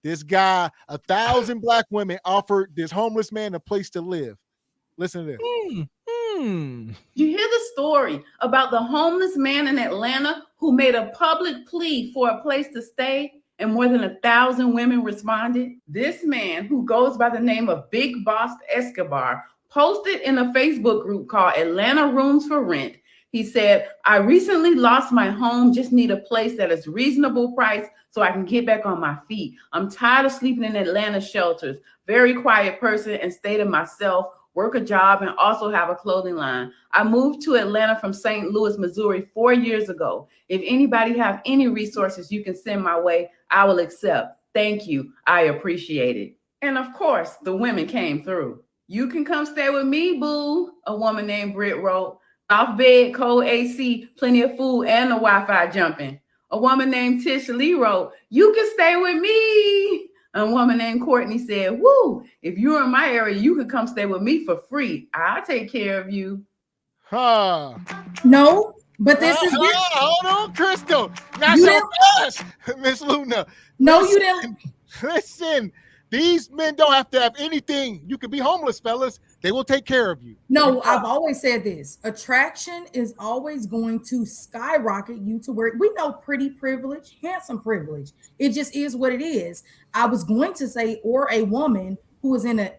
This guy, 1,000 black women offered this homeless man a place to live. Listen to this. You hear the story about the homeless man in Atlanta who made a public plea for a place to stay, and more than 1,000 women responded? This man, who goes by the name of Big Boss Escobar, posted in a Facebook group called Atlanta Rooms for Rent. He said, I recently lost my home, just need a place that is reasonable price so I can get back on my feet. I'm tired of sleeping in Atlanta shelters. Very quiet person and stay to myself, work a job, and also have a clothing line. I moved to Atlanta from St. Louis, Missouri 4 years ago. If anybody have any resources you can send my way, I will accept. Thank you. I appreciate it. And of course, the women came through. You can come stay with me, boo, a woman named Britt wrote. Off bed, cold AC, plenty of food, and the Wi-Fi jumping. A woman named Tish Lee wrote, you can stay with me. A woman named Courtney said, woo, if you're in my area, you can come stay with me for free. I'll take care of you. No, but this is hold on, Crystal. Not us, Miss Luna. No, you didn't. Listen, these men don't have to have anything. You can be homeless, fellas. They will take care of you. No, I've always said this. Attraction is always going to skyrocket you to where we know pretty privilege, handsome privilege. It just is what it is. I was going to say, or a woman who is in a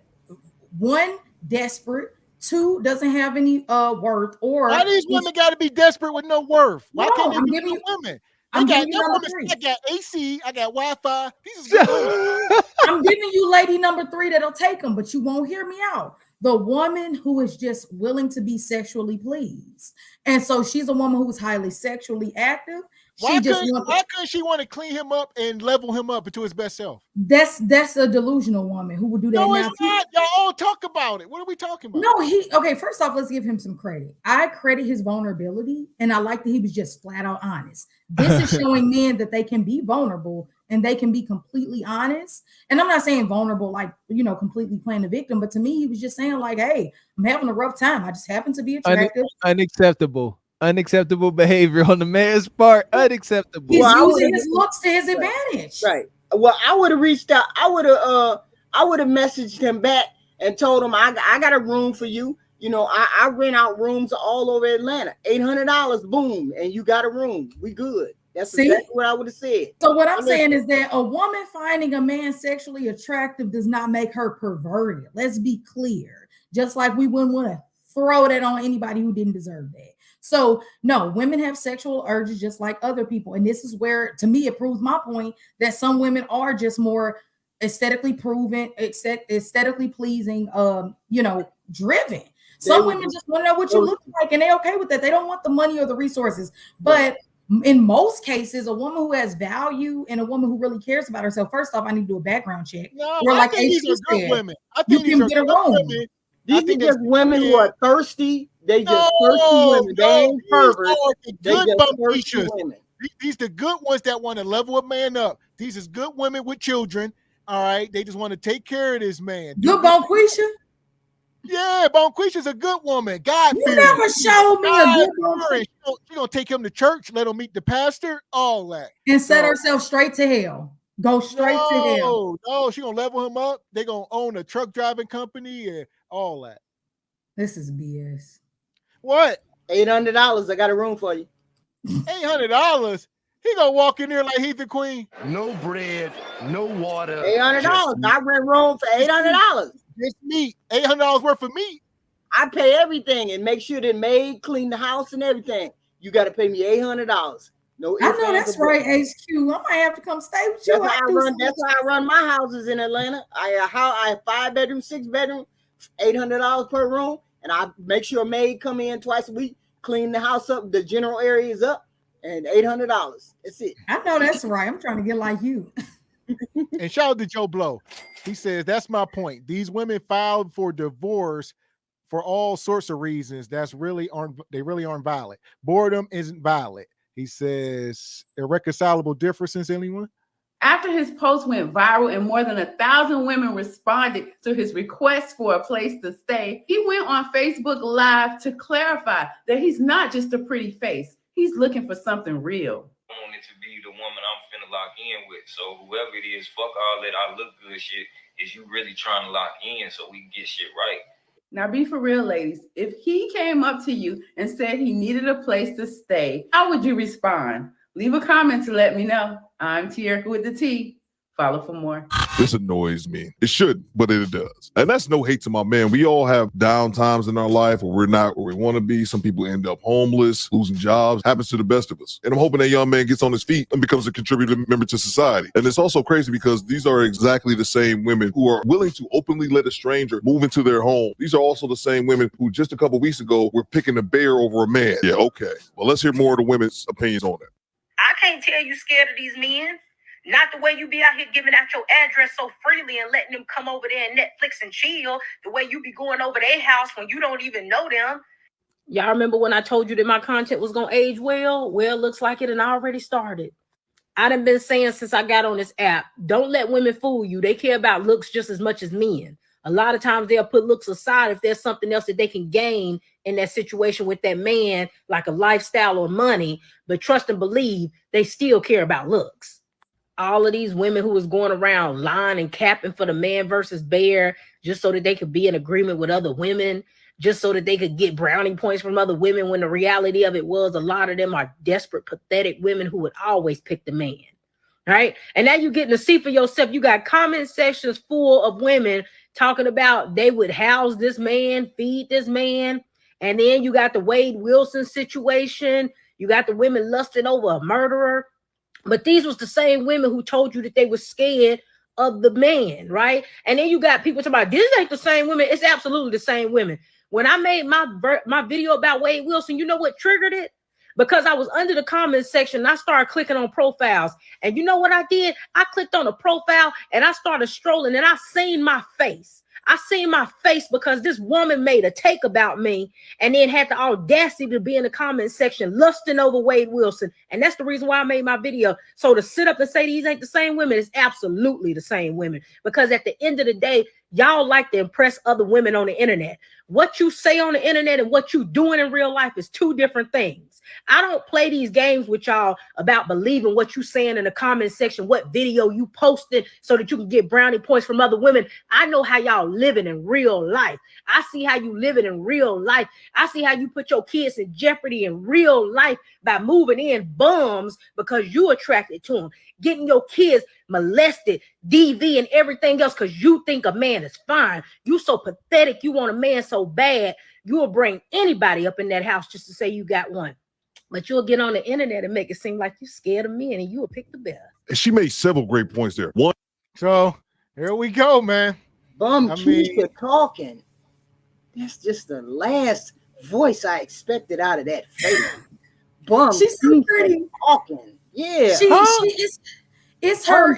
one, desperate, two, doesn't have any worth, or why these women got to be desperate with no worth? Why can't they be good women? I got AC, I got Wi-Fi. These is good women. I'm giving you lady number 3 that'll take them, but you won't hear me out. The woman who is just willing to be sexually pleased. And so she's a woman who is highly sexually active. Why couldn't she want to clean him up and level him up into his best self? That's a delusional woman who would do that. No, it's not. Y'all all talk about it. What are we talking about? No, okay, first off, let's give him some credit. I credit his vulnerability, and I like that he was just flat out honest. This is showing men that they can be vulnerable and they can be completely honest. And I'm not saying vulnerable like, completely playing the victim, but to me, he was just saying like, hey, I'm having a rough time. I just happen to be attractive. Unacceptable behavior on the man's part. Unacceptable. He's using his looks to his advantage. Right. Well, I would have reached out. I would have messaged him back and told him I got a room for you. I rent out rooms all over Atlanta. $800, boom, and you got a room. We good. That's exactly what I would have said. So what I'm saying is that a woman finding a man sexually attractive does not make her perverted. Let's be clear. Just like we wouldn't want to throw that on anybody who didn't deserve that. So no, women have sexual urges just like other people. And this is where, to me, it proves my point that some women are just more aesthetically aesthetically pleasing, driven. Some women just want to know what you look like and they're okay with that. They don't want the money or the resources. But in most cases, a woman who has value and a woman who really cares about herself, first off, I need to do a background check. No, I think these are good women. I think you can get a room. These are just women who are thirsty. They just thirsty women. They ain't perverts. They just thirsty women. These the good ones that want to level a man up. These is good women with children. All right, they just want to take care of this man. Good Bonquisha? Yeah, Bonquisha's a good woman. God, you never showed me a good woman. She's gonna take him to church, let him meet the pastor, all that, and set herself straight to hell. Go straight to hell. No, she gonna level him up. They gonna own a truck driving company and all that. This is BS. What? $800. I got a room for you. $800. He gonna walk in there like he's the queen. No bread, no water. $800. I rent room for $800. Just meat. $800 worth of meat. I pay everything and make sure the maid clean the house and everything. You got to pay me $800. No, I know that's right, HQ. I might have to come stay with you. That's how I run my houses in Atlanta. I have 5-bedroom, 6-bedroom, $800 per room, and I make sure a maid come in twice a week, clean the house up, the general area is up, and $800. That's it. I know that's right. I'm trying to get like you. And shout out to Joe Blow. He says, that's my point. These women filed for divorce for all sorts of reasons. They really aren't valid. Boredom isn't valid. He says, irreconcilable differences, anyone? After his post went viral and more than 1,000 women responded to his request for a place to stay, he went on Facebook Live to clarify that he's not just a pretty face. He's looking for something real. I wanted to be the woman I'm finna lock in with. So whoever it is, fuck all that I look good shit. Is you really trying to lock in so we can get shit right? Now be for real, ladies. If he came up to you and said he needed a place to stay, how would you respond? Leave a comment to let me know. I'm Tierka with the T. Follow for more. This annoys me. It shouldn't, but it does. And that's no hate to my man. We all have down times in our life where we're not where we want to be. Some people end up homeless, losing jobs. Happens to the best of us. And I'm hoping that young man gets on his feet and becomes a contributing member to society. And it's also crazy because these are exactly the same women who are willing to openly let a stranger move into their home. These are also the same women who just a couple weeks ago were picking a bear over a man. Yeah, okay. Well, let's hear more of the women's opinions on it. I can't tell you scared of these men. Not the way you be out here giving out your address so freely and letting them come over there and Netflix and chill. The way you be going over their house when you don't even know them. Y'all remember when I told you that my content was going to age well? Well, looks like it and I already started. I done been saying since I got on this app, don't let women fool you. They care about looks just as much as men. A lot of times they'll put looks aside if there's something else that they can gain in that situation with that man, like a lifestyle or money. But trust and believe, they still care about looks. All of these women who was going around lying and capping for the man versus bear just so that they could be in agreement with other women, just so that they could get brownie points from other women, when the reality of it was a lot of them are desperate, pathetic women who would always pick the man, right? And now you're getting to see for yourself. You got comment sections full of women talking about they would house this man, feed this man. And then you got the Wade Wilson situation. You got the women lusting over a murderer. But these was the same women who told you that they were scared of the man, right? And then you got people talking about this ain't the same women. It's absolutely the same women. When I made my video about Wade Wilson, you know what triggered it? Because I was under the comments section and I started clicking on profiles. And you know what I did? I clicked on a profile and I started strolling and I seen my face. I seen my face because this woman made a take about me and then had the audacity to be in the comment section lusting over Wade Wilson. And that's the reason why I made my video. So to sit up and say these ain't the same women, it's absolutely the same women. Because at the end of the day, y'all like to impress other women on the internet. What you say on the internet and what you doing in real life is two different things. I don't play these games with y'all about believing what you saying in the comment section, what video you posted so that you can get brownie points from other women. I know how y'all living in real life. I see how you living in real life. I see how you put your kids in jeopardy in real life by moving in bums because you attracted to them, getting your kids molested, DV and everything else because you think a man is fine. You so pathetic. You want a man so bad, you will bring anybody up in that house just to say you got one. But you'll get on the internet and make it seem like you're scared of men and you will pick the bear. And she made several great points there. One. So here we go, man. Keisha talking. That's just the last voice I expected out of that face. She's so pretty. Talking. Yeah. It's her.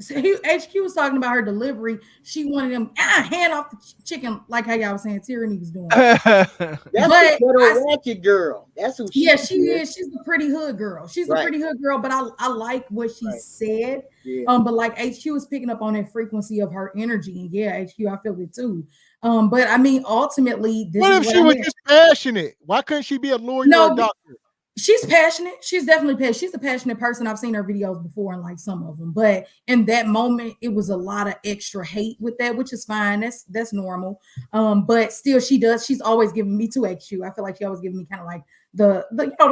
HQ was talking about her delivery. She wanted him hand off the chicken, like how y'all was saying Tyranny was doing. That's a little ratchet girl. That's who she is. She is. She's a pretty hood girl. She's a pretty hood girl, but I like what she said. Yeah. But like HQ is picking up on that frequency of her energy. And yeah, HQ, I feel it too. But I mean, ultimately, what if she was just passionate? Why couldn't she be a lawyer or a doctor? She's passionate. She's definitely passionate. She's a passionate person. I've seen her videos before and like some of them, but in that moment, it was a lot of extra hate with that, which is fine. That's normal. But still, she's always giving me to HQ. I feel like she always giving me kind of like the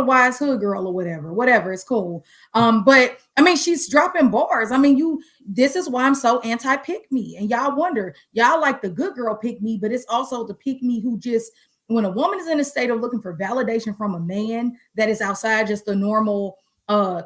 wise hood girl or whatever. It's cool. But I mean, she's dropping bars. I mean, this is why I'm so anti-pick me. And y'all wonder, y'all like the good girl pick me, but it's also the pick me who just, when a woman is in a state of looking for validation from a man that is outside just the normal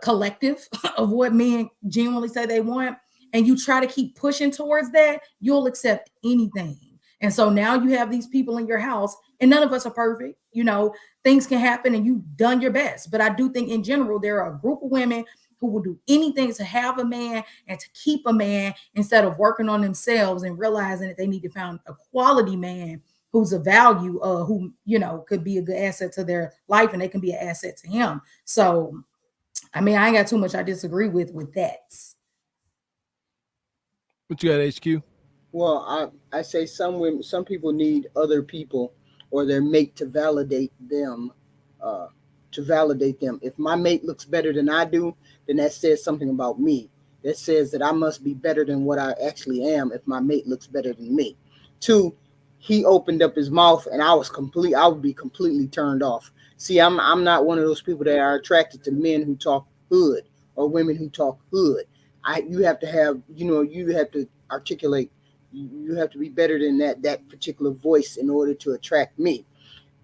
collective of what men genuinely say they want, and you try to keep pushing towards that, you'll accept anything. And so now you have these people in your house, and none of us are perfect. You know, things can happen and you've done your best. But I do think in general, there are a group of women who will do anything to have a man and to keep a man instead of working on themselves and realizing that they need to find a quality man who's a value, who, you know, could be a good asset to their life and they can be an asset to him. So, I mean, I ain't got too much I disagree with that. What you got, HQ? Well, I say some people need other people or their mate to validate them to validate them. If my mate looks better than I do, then that says something about me. That says that I must be better than what I actually am if my mate looks better than me. 2, he opened up his mouth and I would be completely turned off. See, I'm not one of those people that are attracted to men who talk hood or women who talk hood. You have to have, you have to articulate, you have to be better than that particular voice in order to attract me.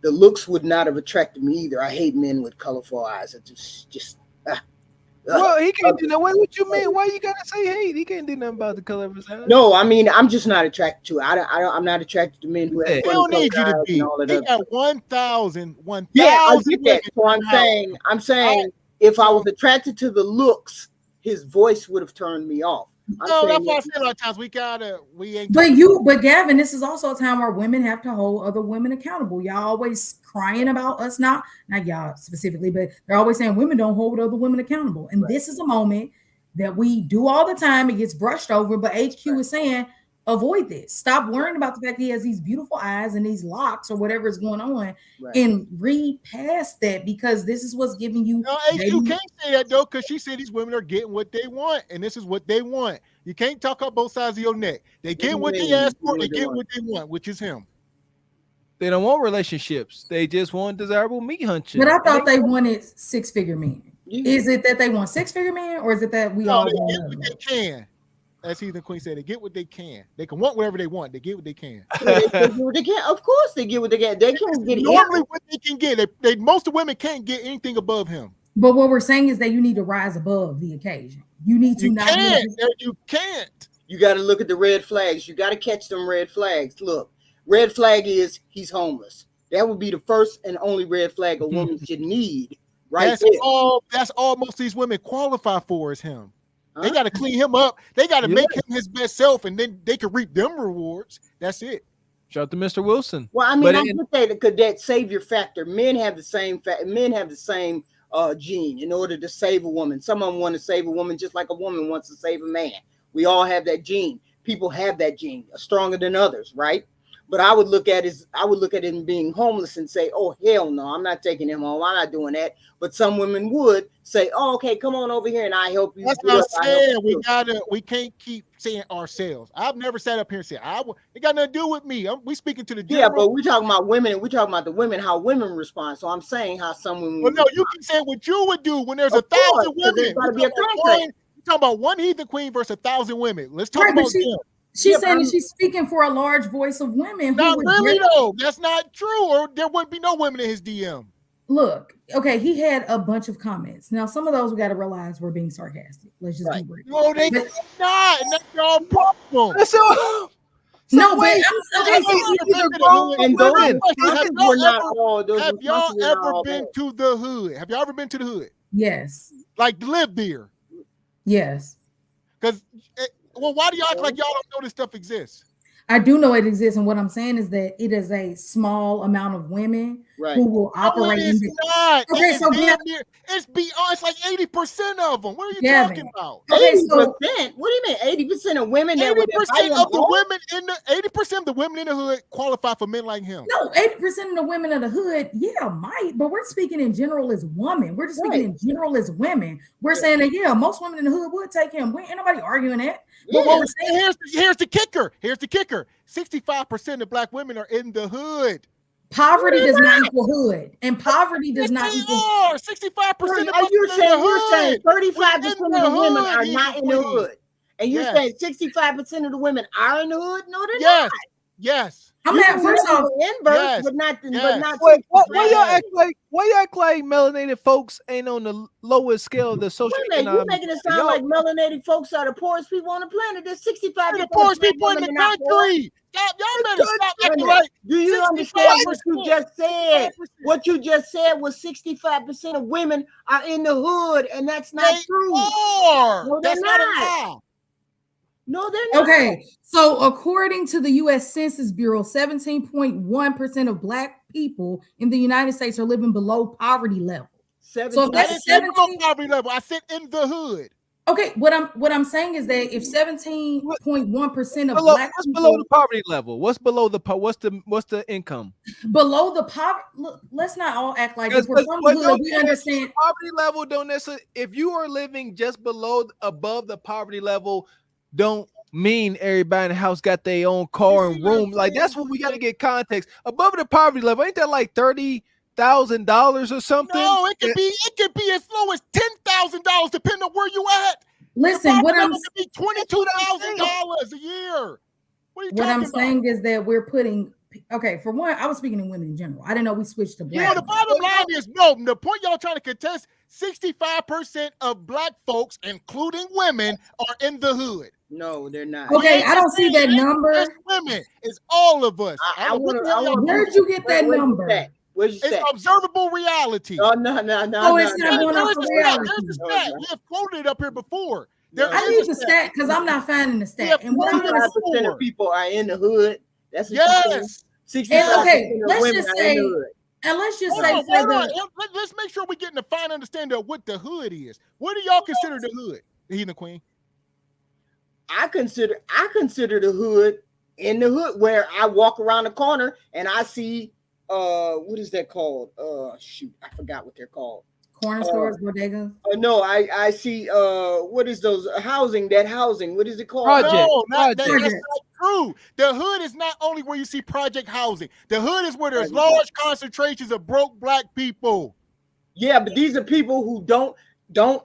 The looks would not have attracted me either. I hate men with colorful eyes. It just well, he can't do that. What you mean? Why you gotta say hate? He can't do nothing about the color of his eyes. No, I mean, I'm just not attracted to it. I'm not attracted to men who have They don't need you to be. He got 1,000. Yeah, I get that. So I'm saying if I was attracted to the looks, his voice would have turned me off. No, that's why I said a lot of times we ain't. But Gavin, this is also a time where women have to hold other women accountable. Y'all always crying about us not y'all specifically, but they're always saying women don't hold other women accountable. And this is a moment that we do all the time. It gets brushed over, but HQ is saying avoid this. Stop worrying about the fact he has these beautiful eyes and these locks or whatever is going on, and read past that, because this is what's giving you. No, HQ can't say that though, because she said these women are getting what they want, and this is what they want. You can't talk up both sides of your neck. They get what they ask for, they get what they want, which is him. They don't want relationships. They just want desirable meat hunting. But I thought they wanted 6-figure men. Is it that they want 6-figure men, or is it that we all get what they can? As Heathen Queen said, they get what they can. They can want whatever they want. They get what they can. They get what they can. Of course, they get what they can. They can't get normally what they can get. Most of the women can't get anything above him. But what we're saying is that you need to rise above the occasion. You need to You can't. You got to look at the red flags. You got to catch them red flags. Look, red flag is he's homeless. That would be the first and only red flag a woman should need. Right. That's all most of these women qualify for is him. They got to clean him up. They got to make him his best self, and then they can reap them rewards. That's it. Shout out to Mr. Wilson. Well, I mean, I get that savior factor. Men have the same gene in order to save a woman. Some of them want to save a woman just like a woman wants to save a man. We all have that gene. People have that gene stronger than others, right? But I would look at him being homeless and say, "Oh hell no, I'm not taking him home. I'm not doing that." But some women would say, "Oh, okay, come on over here and I help you." That's what I'm saying. We can't keep saying ourselves. I've never sat up here and said it got nothing to do with me. We speaking to the general. Yeah, but we're talking about women, and we're talking about the women, how women respond. So I'm saying how some women. Well, no, you can say what you would do when there's 1,000 women. There's got to be a contract. You're talking about one Heathen Queen versus 1,000 women. Let's talk about them. She's saying she's speaking for a large voice of women. Not really, though. That's not true, or there wouldn't be no women in his DM. Look, okay, he had a bunch of comments. Now, some of those we got to realize we're being sarcastic. Let's just be real. No, they not. And that's your problem. No, but have y'all ever been to the hood? Have y'all ever been to the hood? Yes. Like live there? Yes. Because why do y'all act like y'all don't know this stuff exists? I do know it exists, and what I'm saying is that it is a small amount of women who will operate. No, it's not. Okay, so it's like 80% of them. What are you talking about? 80%? What do you mean? 80% of women? 80% of the women in the hood qualify for men like him. No, 80% of the women of the hood, might, but we're speaking in general as women. We're just speaking in general as women. We're saying that most women in the hood would take him. Ain't nobody arguing that. But what we're saying, here's the kicker. 65% of black women are in the hood. Poverty does not equal hood, and poverty does not equal. 65%. Are you saying 35% of the women are not in the hood, and you're saying 65% of the women are in the hood? No, they're not. Yes. I mean, first off, inverse, but not. Wait, why y'all act like melanated folks ain't on the lowest scale of the social economic? You're making it sound like melanated folks are the poorest people on the planet. There's 65% the poorest people in the country. Y'all better stop acting like. Do you understand what you just said? What you just said was 65% of women are in the hood, and that's not true. No, that's not a lie. No, they're not. Okay, so according to the U.S. Census Bureau, 17.1% of Black people in the United States are living below poverty level. So that's below poverty level. I said in the hood. Okay, what I'm saying is that if 17.1% of below, black what's people below the poverty level? What's below the what's the income? below the poverty, look, let's not all act like if we're Because from the hood, we understand. poverty level don't necessarily. If you are living just below, above the poverty level, don't mean everybody in the house got their own car and room. Like that's what we got to get context. Above the poverty level, ain't that like $30,000 or something? No, it could be as low as $10,000 depending on where you at. Listen, what I'm could be $22,000 a year. What are you what I'm talking about? saying is that we're putting. Okay, for one, I was speaking to women in general. I didn't know we switched to black. Yeah, the bottom line is no. The point y'all trying to contest: 65% of black folks, including women, are in the hood. No, they're not. Okay, I don't see that number. Just women. It's all of us. Where'd you get that number? Where's it's observable reality. Oh no. Oh, it's not going off of reality. There's a stat. We have quoted it up here before. I need the stat because I'm not finding the stat. And what I'm going to 65% of people are in the hood. That's what yes. 65% okay, of let's women just are say, in the hood. and let's just Hold say, on. Let's make sure we're getting a fine understanding of what the hood is. What do y'all consider the hood? The Heathen Queen. I consider the hood in the hood where I walk around the corner and I see what is that called? Shoot, I forgot what they're called. Corner stores, bodegas. No, I see what is those housing? What is it called? No, that's not true. The hood is not only where you see project housing. The hood is where there's large concentrations of broke black people. Yeah, but these are people who don't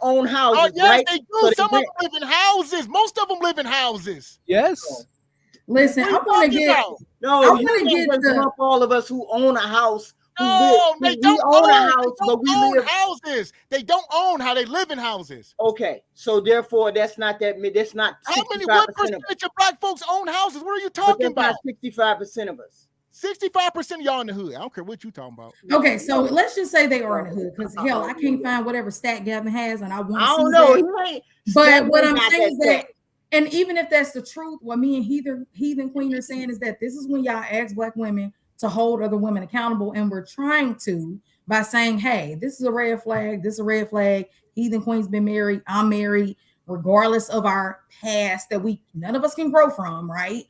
own houses. Oh, yes, right? they do. So Some of them live in houses. Most of them live in houses. Yes. Listen, I want to get. No, I you want to can't get just lump all of us who own a house. No, they don't own a house, but we own live houses. They don't own how they live in houses. Okay, so therefore, that's not that. That's not. What percentage of black folks own houses? What are you talking about? 65% of us. 65% of y'all in the hood. I don't care what you talking about. Okay, so let's just say they are in the hood because hell, I can't find whatever stat Gavin has, and I want to I see don't know. that. But what I'm saying is that, and even if that's the truth, what me and Heathen Queen are saying is that this is when y'all ask black women to hold other women accountable, and we're trying to by saying, hey, this is a red flag, this is a red flag. Heathen Queen's been married, I'm married, regardless of our past that none of us can grow from, right?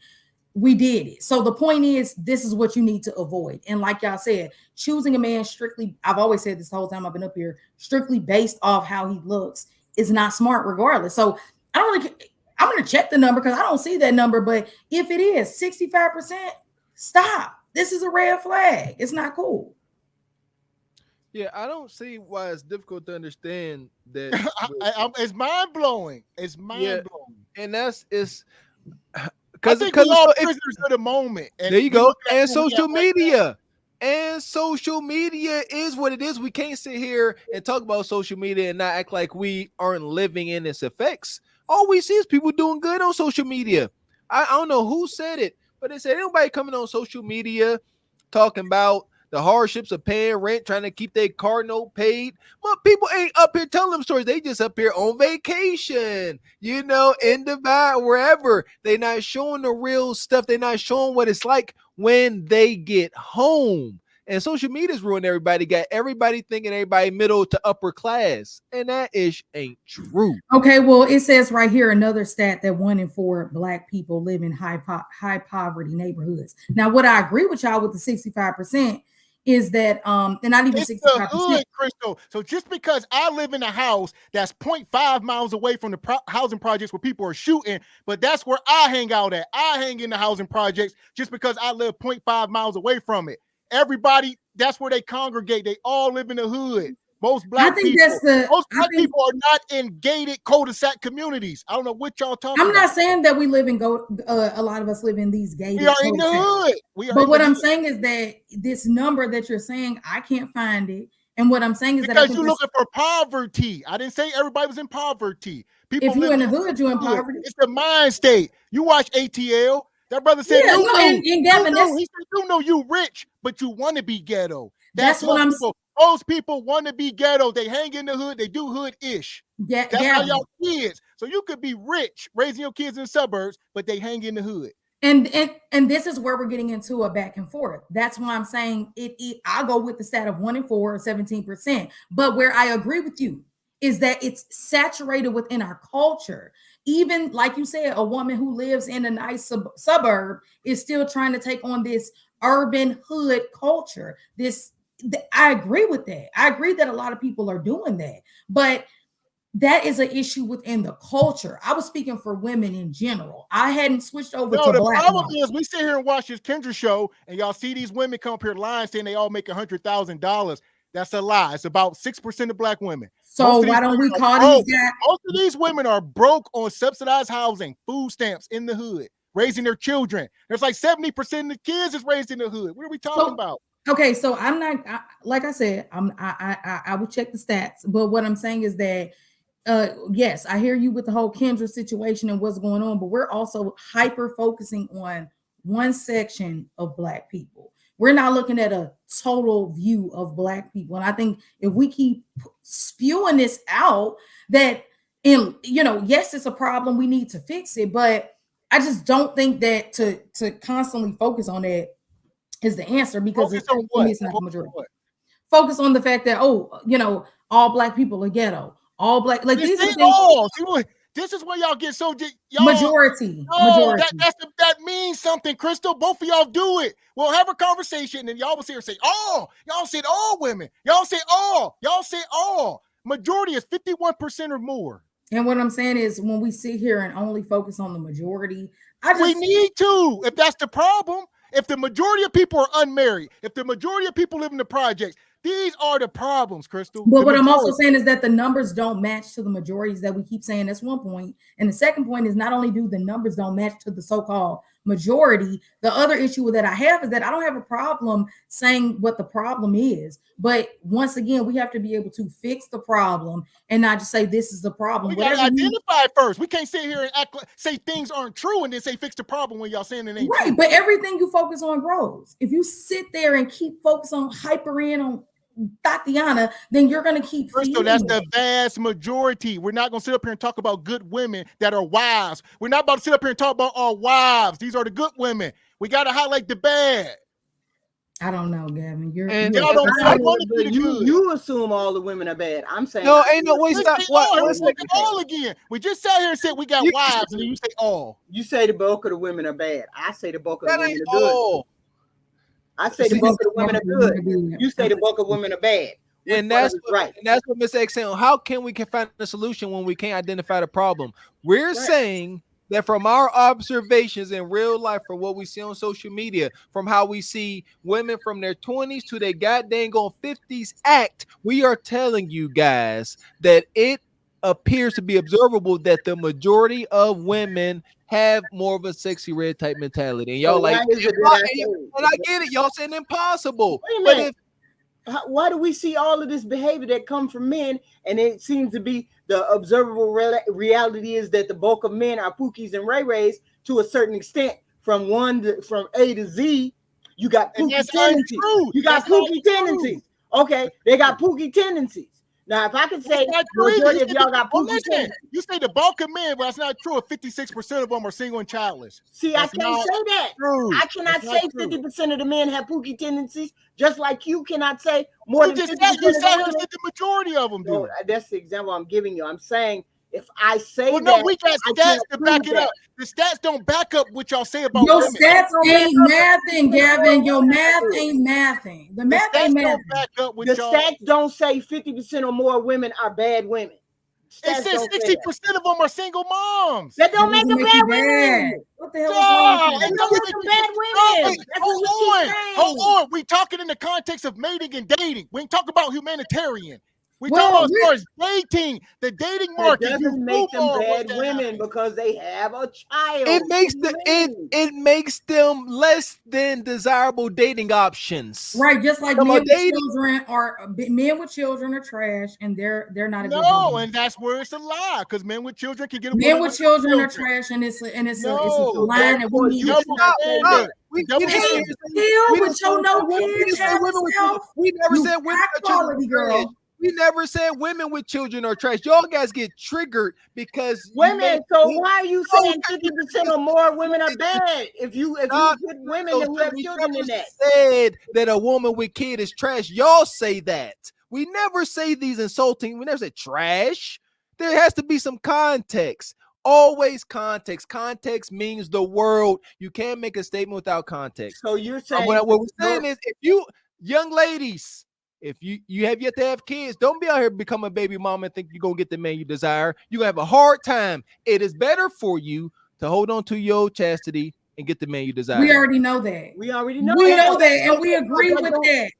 We did it. So the point is, this is what you need to avoid. And like y'all said, choosing a man strictly, I've always said this the whole time I've been up here, strictly based off how he looks is not smart regardless. So I don't really, I'm going to check the number because I don't see that number. But if it is 65%, stop. This is a red flag. It's not cool. Yeah, I don't see why it's difficult to understand that. It's mind blowing. It's mind blowing, and it's because we all prisoners of the moment. And there you go. And social media. And social media is what it is. We can't sit here and talk about social media and not act like we aren't living in its effects. All we see is people doing good on social media. I don't know who said it, but they said anybody coming on social media talking about the hardships of paying rent, trying to keep their car note paid. But people ain't up here telling them stories. They just up here on vacation, in Dubai, wherever. They're not showing the real stuff. They're not showing what it's like when they get home. And social media's ruined everybody. Got everybody thinking everybody middle to upper class. And that ain't true. Okay, well, it says right here another stat that 1 in 4 black people live in high poverty neighborhoods. Now, what I agree with y'all with the 65% is that and not even 65%. Crystal. So just because I live in a house that's 0.5 miles away from the housing projects where people are shooting, but that's where I hang out at. I hang in the housing projects just because I live 0.5 miles away from it. Everybody, that's where they congregate. They all live in the hood. Most black people are not in gated cul-de-sac communities. I don't know what y'all talking about. I'm not saying that we live in a lot of us live in these gated. We are in the hood. But what I'm saying is that this number that you're saying, I can't find it. And what I'm saying is because you're looking for poverty. I didn't say everybody was in poverty. People if you're in the hood, you're in poverty. It's the mind state. You watch ATL. That brother said, Gavin, he said, you know you rich, but you want to be ghetto. That's what I'm saying. Most people want to be ghetto. They hang in the hood. They do hood-ish. That's how y'all kids. So you could be rich, raising your kids in the suburbs, but they hang in the hood. And this is where we're getting into a back and forth. That's why I'm saying I'll go with the stat of 1 in 4 or 17%. But where I agree with you is that it's saturated within our culture. Even like you said, a woman who lives in a nice suburb is still trying to take on this urban hood culture. I agree with that. I agree that a lot of people are doing that, but that is an issue within the culture. I was speaking for women in general. I hadn't switched over to the black problem women. is we sit here and watch this Kendra show, and y'all see these women come up here lying saying they all make $100,000. That's a lie. It's about 6% of black women. So why don't we call these guys? Most of these women are broke on subsidized housing, food stamps in the hood, raising their children. There's like 70% of the kids is raised in the hood. What are we talking about? Okay, so I'm not like I said, I would check the stats, but what I'm saying is that yes, I hear you with the whole Kendra situation and what's going on, but we're also hyper focusing on one section of black people. We're not looking at a total view of black people. And I think if we keep spewing this out, that yes, it's a problem, we need to fix it, but I just don't think that to constantly focus on that is the answer, because it's not the majority. Focus on the fact that all black people are ghetto. All black, like these are things. This is where y'all get so majority. That means something, Crystal. Both of y'all do it. We'll have a conversation, and y'all will sit here and say, "Oh, y'all said all women. Y'all say all. Y'all say all." Majority is 51% or more. And what I'm saying is, when we sit here and only focus on the majority, we need to. If that's the problem, if the majority of people are unmarried, if the majority of people live in the projects, these are the problems, Crystal. But what I'm also saying is that the numbers don't match to the majorities that we keep saying. That's one point. And the second point is, not only do the numbers don't match to the so-called majority, the other issue that I have is that I don't have a problem saying what the problem is. But once again, we have to be able to fix the problem and not just say this is the problem. We got to identify it first. We can't sit here and say things aren't true and then say fix the problem when y'all saying it ain't right. true. But everything you focus on grows. If you sit there and keep focusing on hyper in on Tatiana, then you're going to keep Crystal, that's the vast majority. We're not going to sit up here and talk about good women that are wives. We're not about to sit up here and talk about our wives. These are the good women. We got to highlight the bad. I don't know, Gavin. You assume all the women are bad. I'm saying no, ain't no way. Stop. All again. We just sat here and said we got wives, and then you say all. You say the bulk of the women are bad. I say the bulk of the women are good. I say the bulk of the women are good. You say the bulk of women are bad. And that's right. And that's what Miss X saying. How can we find a solution when we can't identify the problem? We're saying that from our observations in real life, from what we see on social media, from how we see women from their 20s to their goddamn 50s act, we are telling you guys that it appears to be observable that the majority of women have more of a sexy red type mentality. And y'all and I get it. Y'all saying impossible. But why do we see all of this behavior that come from men? And it seems to be the observable reality is that the bulk of men are pookies and ray-rays to a certain extent. From A to Z, you got pookie tendencies. You got pookie tendencies. Okay, they got pookie tendencies. Now, if I could say majority of y'all got pookie tendencies. You say the bulk of men, but that's not true. 56% of them are single and childless. See, I can't say that. True. I cannot say 50% of the men have pookie tendencies, just like you cannot say more than 50% of the majority of them do. No, that's the example I'm giving you. I'm saying if I say we got stats to back it up. The stats don't back up what y'all say about your women. Stats ain't mathing, Gavin. Your math ain't mathing. The math ain't mathing. The stats don't say 50% or more women are bad women. It says 60% of them are single moms. That don't make them bad women. What the hell is wrong with that? Don't make them bad women. Hold on. We talking in the context of mating and dating. We ain't talking about humanitarian. We talk about as far as dating, the dating market. It doesn't make them bad women because they have a child. It makes them less than desirable dating options. Right, just like men with children are trash, and they're not a good woman. And that's where it's a lie, because men with children can get a men with children are trash, and it's a line that we need to stop. We never said women quality girl. We never said women with children are trash. Y'all guys get triggered because women. So why are you saying 50% or more women are bad? If you put women and have children in that, said that a woman with kid is trash. Y'all say that. We never say these insulting. We never say trash. There has to be some context. Always context. Context means the world. You can't make a statement without context. So you're saying what we're saying is, if you young ladies, if you have yet to have kids, don't be out here become a baby mama and think you're gonna get the man you desire. You're gonna have a hard time. It is better for you to hold on to your chastity and get the man you desire. We already know that. We already know that, and we agree with that.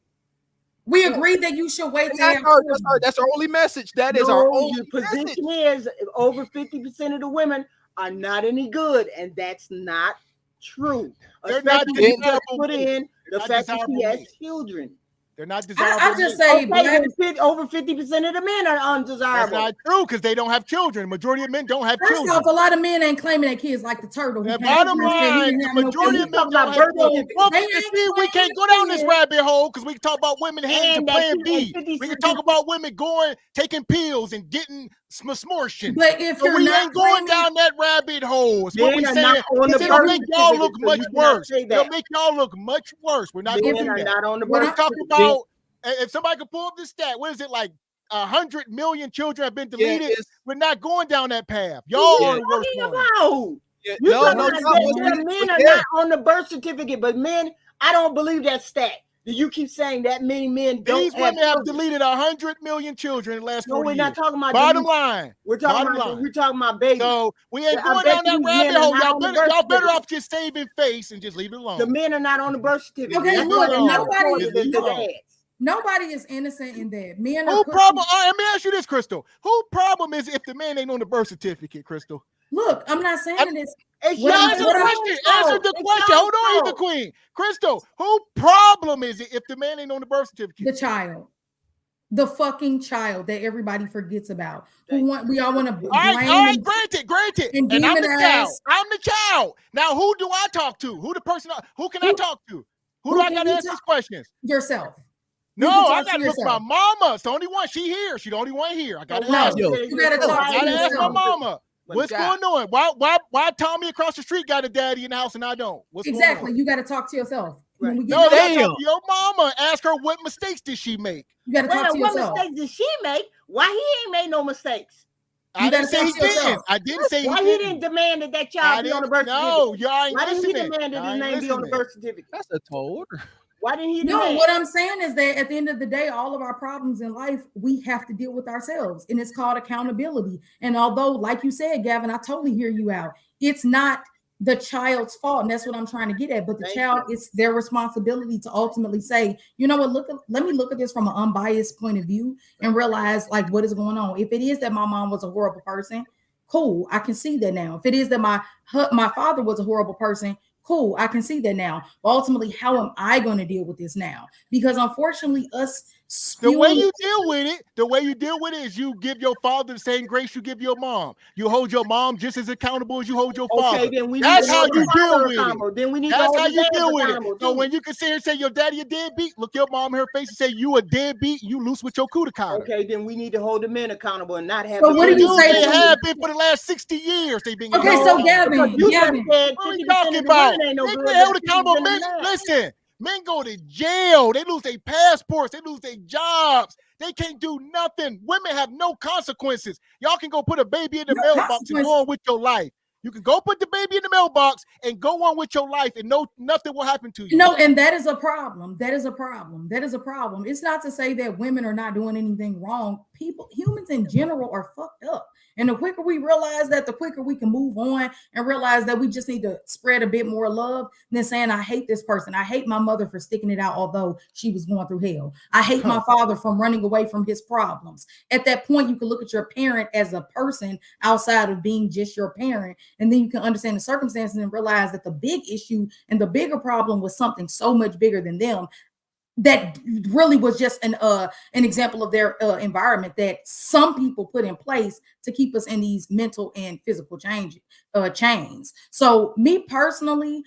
We agree that you should wait to have children. That's our only message. That is our only position message. is over 50% of the women are not any good, and that's not true. They're not Especially when you desirable put in the not fact that she desirable has mates. children. They're not desirable. I just mates. say Over 50% of the men are undesirable. That's not true because they don't have children. Majority of men don't have First children. off, a lot of men ain't claiming their kids like the turtle. The bottom line, the majority of men don't have children. Well, we can't go down this rabbit hole because we can talk about women heading to Plan B. We can talk about women taking pills and getting smortion. But if so we ain't going down that rabbit hole. It's what we saying. It'll make y'all look much worse. It'll make y'all look much worse. We're not going to do that. Not on the We're talking about. If somebody could pull up the stat, what is it like? 100 million children have been deleted. We're not going down that path. Y'all are the worst one. Men are not on the birth certificate, but men, I don't believe that stat. You keep saying that many men don't. These women have deleted 100 million children in the last 40 years. No, we're not talking about bottom line. We're talking about babies. So we ain't going down that rabbit hole. Y'all better off just saving face and just leave it alone. The men are not on the birth certificate. Okay, look, nobody is innocent in that. Men are problem. Let me ask you this, Crystal. Who problem is if the man ain't on the birth certificate, Crystal? Look, I'm not saying this. Answer the question. Hold on, the queen. Crystal, who problem is it if the man ain't on the birth certificate? The child. The fucking child that everybody forgets about. We all want to blame. All right, granted. And I'm the child. I'm the child. Now, who do I talk to? Who the person? Who can I talk to? Who do I got to answer these questions? Yourself. No, I got to look my mama. It's the only one. She here. She the only one here. I got to ask. You got to ask my mama. What's going on? Why Tommy across the street got a daddy in the house and I don't? What's exactly. You got to talk to yourself. Right. No, you got to talk to your mama. Ask her what mistakes did she make. You got to talk to yourself. What mistakes did she make? Why he ain't made no mistakes? I didn't say he didn't. I didn't say he didn't. Why he didn't demand that child be on the birth certificate? No, y'all ain't Why didn't he listening. demand that his name be on the birth certificate? That's a tall order. Why didn't he? No, what I'm saying is that at the end of the day, all of our problems in life, we have to deal with ourselves, and it's called accountability. And although, like you said, Gavin, I totally hear you out. It's not the child's fault, and that's what I'm trying to get at. But the child, it's their responsibility to ultimately say, you know what, let me look at this from an unbiased point of view and realize like what is going on. If it is that my mom was a horrible person, cool, I can see that now. If it is that my father was a horrible person, cool, I can see that now. But ultimately, how am I going to deal with this now? Because unfortunately, the way you deal with it is you give your father the same grace you give your mom. You hold your mom just as accountable as you hold your father. Okay, then that's how you deal with it. Then we need that's how you deal with it. So when you can sit here and say your daddy a deadbeat, look your mom in her face and say you a deadbeat, you loose with your cootie-cutter. Okay, then we need to hold the men accountable and not have. So what do you say? They have been for the last 60 years. They've been. Okay, so Gavin, what are we talking about? They get held accountable. Men, listen. Men go to jail. They lose their passports. They lose their jobs. They can't do nothing. Women have no consequences. Y'all can go put a baby in the mailbox and go on with your life. You can go put the baby in the mailbox and go on with your life, and nothing will happen to you. No, and that is a problem. That is a problem. That is a problem. It's not to say that women are not doing anything wrong. Humans in general are fucked up. And the quicker we realize that, the quicker we can move on and realize that we just need to spread a bit more love than saying, I hate this person. I hate my mother for sticking it out, although she was going through hell. I hate my father from running away from his problems. At that point, you can look at your parent as a person outside of being just your parent. And then you can understand the circumstances and realize that the big issue and the bigger problem was something so much bigger than them. That really was just an example of their environment that some people put in place to keep us in these mental and physical chains. So me personally,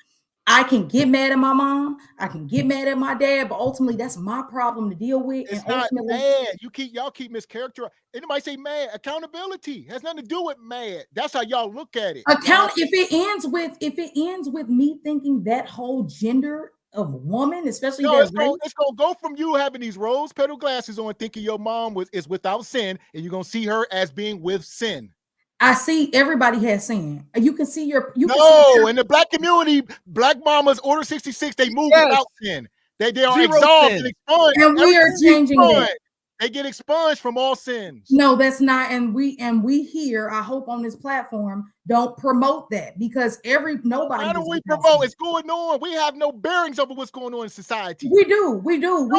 I can get mad at my mom, I can get mad at my dad, but ultimately that's my problem to deal with. It's not mad. Y'all keep mischaracterizing. Anybody say mad? Accountability has nothing to do with mad. That's how y'all look at it. If it ends with me thinking that whole gender of a woman, especially No, their it's gonna go from you having these rose-petal glasses on, thinking your mom is without sin, and you're gonna see her as being with sin. I see everybody has sin. You can see your in the black community, black mamas order 66, they move without sin. They are Zero absolved sin. and expunged. And we are changing that. They get expunged from all sins. No, that's not. And we here, I hope on this platform, don't promote that, because nobody. How do we promote? It's going on. We have no bearings over what's going on in society. We do. No, we don't.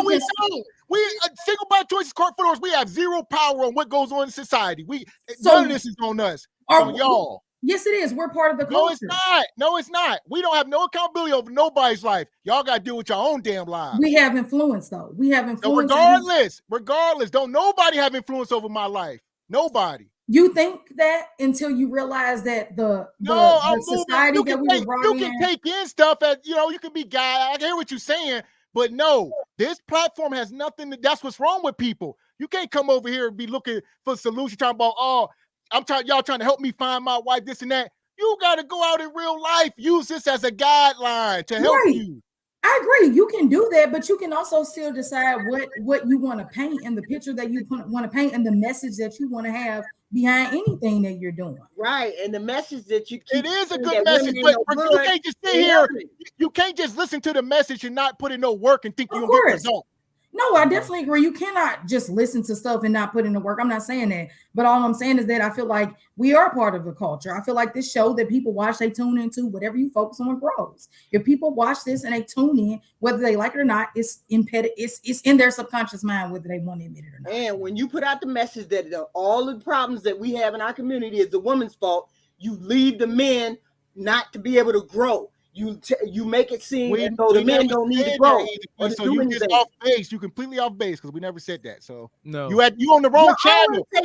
We single by choices court footers. We have zero power on what goes on in society. None of this is on us. On y'all. Yes, it is. We're part of the culture. No, it's not. No, it's not. We don't have no accountability over nobody's life. Y'all got to deal with your own damn lives. We have influence, though. We have influence. So regardless, don't nobody have influence over my life. Nobody. You think that until you realize that the society that we were brought in. You can take in stuff as, you can be guy. I hear what you're saying, but no, this platform has nothing. That's what's wrong with people. You can't come over here and be looking for solutions, talking about, y'all trying to help me find my wife, this and that. You got to go out in real life. Use this as a guideline to help you. I agree. You can do that, but you can also still decide what you want to paint and the picture that you want to paint and the message that you want to have behind anything that you're doing. Right. And the message that you keep. It is a good message, but you can't just sit here. You can't just listen to the message and not put in no work and think you're going to get results. No, I definitely agree. You cannot just listen to stuff and not put in the work. I'm not saying that, but all I'm saying is that I feel like we are part of the culture. I feel like this show that people watch, they tune into, whatever you focus on grows. If people watch this and they tune in, whether they like it or not, it's in their subconscious mind, whether they want to admit it or not. And when you put out the message that all the problems that we have in our community is the woman's fault, you leave the men not to be able to grow. You make it seem as though the men don't need to grow. So you just off base. You completely off base because we never said that. So no, you on the wrong channel. I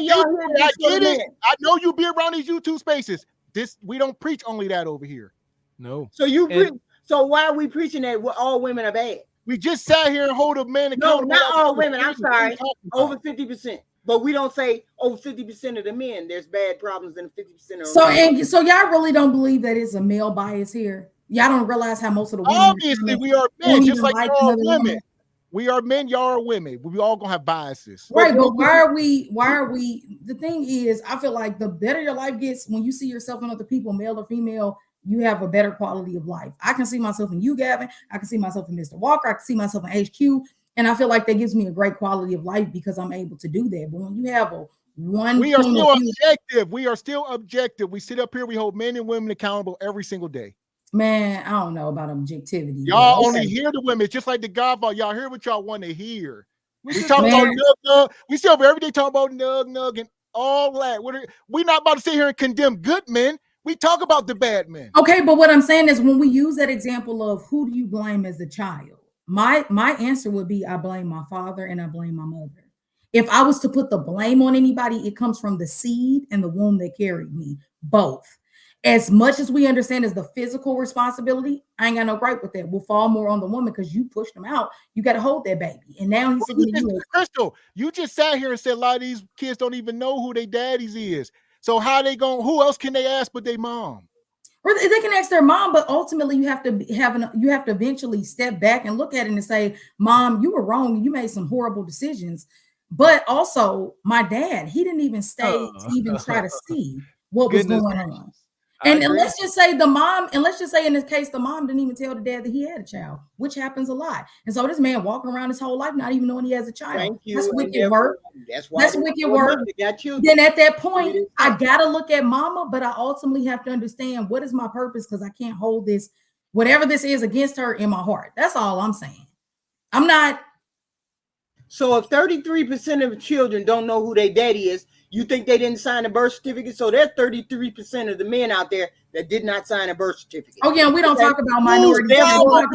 get it. I know you be around these YouTube spaces. We don't preach only that over here. No. So so why are we preaching that all women are bad? We just sat here and hold a man accountable. No, not all women. I'm sorry. Over 50%. But we don't say over 50% of the men there's bad problems and 50% of so y'all really don't believe that it's a male bias here? Y'all don't realize how most of the women. Obviously, we are men, just like y'all are women. We are men, y'all are women. We all gonna have biases. Right, but why are we? The thing is, I feel like the better your life gets, when you see yourself in other people, male or female, you have a better quality of life. I can see myself in you, Gavin. I can see myself in Mr. Walker. I can see myself in HQ. And I feel like that gives me a great quality of life because I'm able to do that. But when you have we are still objective. We are still objective. We sit up here, we hold men and women accountable every single day. Man, I don't know about objectivity. Y'all only hear the women, just like the Godfather. Y'all hear what y'all want to hear. We talk about nug. We still every day talk about nug and all that. We're not about to sit here and condemn good men. We talk about the bad men. Okay, but what I'm saying is when we use that example of who do you blame as a child, my answer would be I blame my father and I blame my mother. If I was to put the blame on anybody, it comes from the seed and the womb that carried me, both. As much as we understand as the physical responsibility, I ain't got no gripe with that. We'll fall more on the woman because you pushed him out. You got to hold that baby. And now Crystal, you just sat here and said a lot of these kids don't even know who their daddies is. So how they going? Who else can they ask but their mom? Or they can ask their mom, but ultimately you have to eventually step back and look at it and say, Mom, you were wrong. You made some horrible decisions. But also, my dad, he didn't even stay to even try to see what was going on. And let's just say in this case, the mom didn't even tell the dad that he had a child, which happens a lot. And so this man walking around his whole life not even knowing he has a child. That's wicked work. That's wicked work. Then at that point, I gotta look at mama, but I ultimately have to understand what is my purpose, because I can't hold this, whatever this is, against her in my heart. That's all I'm saying. I'm not. So if 33% of children don't know who their daddy is, you think they didn't sign a birth certificate? So there's 33% of the men out there that did not sign a birth certificate. Oh yeah, we don't talk about minorities. More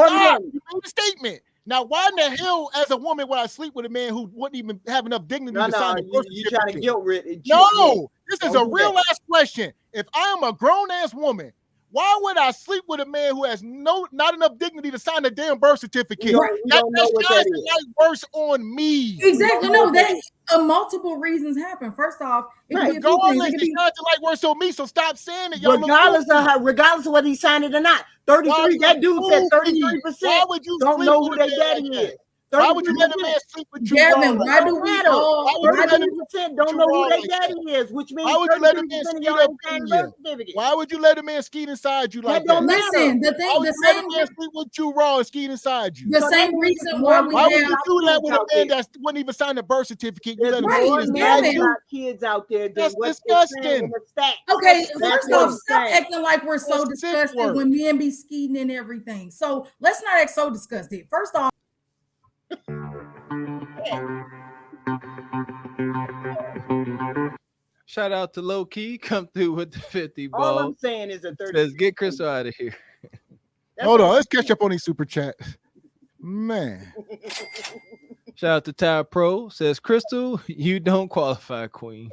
men. You made a statement. Now, why in the hell, as a woman, would I sleep with a man who wouldn't even have enough dignity to sign a birth certificate? You trying to guilt. No, this is a real ass question. If I am a grown ass woman Why would I sleep with a man who has not enough dignity to sign a damn birth certificate? We don't know what that is. Like worse on me. Exactly. No, that multiple reasons happen. First off, regardless, it shines a light worse on me. So stop saying it. Regardless of whether he signed it or not. 33. That dude said 33%. Why would you don't know who their daddy is? Why would you let a man sleep with you? Gavin, why do we all 33% don't know who their daddy is, which means why would you let a man skeet up in you? Why would you let a man skeet inside you like that? Listen, the same sleep with you raw and skeet inside you. The same reason why we would you do that with a man that wouldn't even sign a birth certificate? You let him got kids out there. That's disgusting. Okay, first off, stop acting like we're so disgusted when men be skeeting and everything. So let's not act so disgusted. First off. Shout out to Low Key, come through with the 50 ball. All I'm saying is a 30. Says get Crystal out of here. Hold on, let's catch up on these super chats. Man. Shout out to Ty Pro, says Crystal, you don't qualify, Queen.